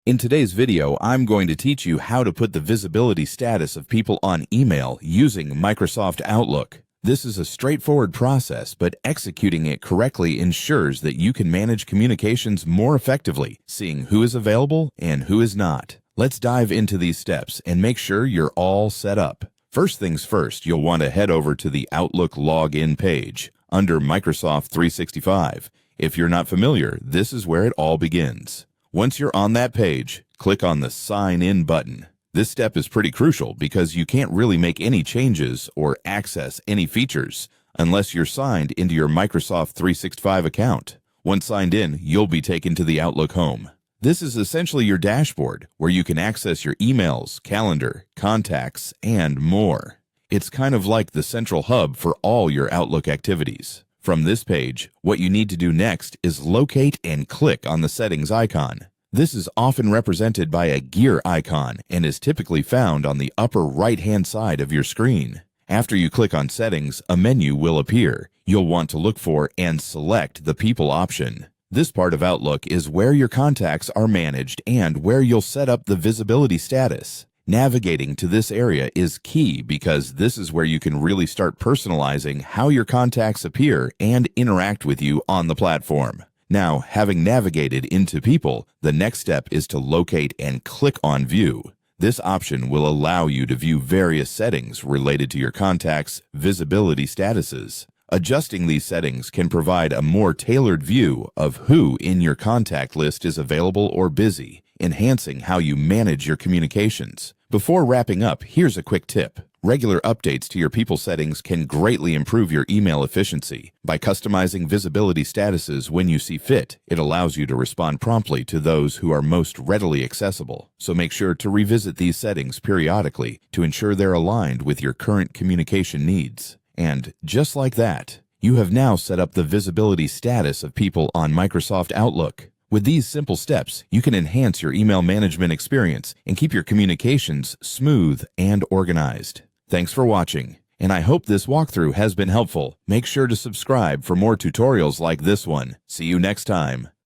In today's video, I'm going to teach you how to put the visibility status of people on email using Microsoft Outlook. This is a straightforward process, but executing it correctly ensures that you can manage communications more effectively, seeing who is available and who is not. Let's dive into these steps and make sure you're all set up. First things first, you'll want to head over to the Outlook login page under Microsoft 365. If you're not familiar, this is where it all begins. Once you're on that page, click on the Sign In button. This step is pretty crucial because you can't really make any changes or access any features unless you're signed into your Microsoft 365 account. Once signed in, you'll be taken to the Outlook home. This is essentially your dashboard where you can access your emails, calendar, contacts, and more. It's kind of like the central hub for all your Outlook activities. From this page, what you need to do next is locate and click on the settings icon. This is often represented by a gear icon and is typically found on the upper right-hand side of your screen. After you click on Settings, a menu will appear. You'll want to look for and select the People option. This part of Outlook is where your contacts are managed and where you'll set up the visibility status. Navigating to this area is key because this is where you can really start personalizing how your contacts appear and interact with you on the platform. Now, having navigated into People, the next step is to locate and click on View. This option will allow you to view various settings related to your contacts' visibility statuses. Adjusting these settings can provide a more tailored view of who in your contact list is available or busy, enhancing how you manage your communications. Before wrapping up, here's a quick tip. Regular updates to your People settings can greatly improve your email efficiency. By customizing visibility statuses when you see fit, it allows you to respond promptly to those who are most readily accessible. So make sure to revisit these settings periodically to ensure they're aligned with your current communication needs. And just like that, you have now set up the visibility status of people on Microsoft Outlook. With these simple steps, you can enhance your email management experience and keep your communications smooth and organized. Thanks for watching, and I hope this walkthrough has been helpful. Make sure to subscribe for more tutorials like this one. See you next time.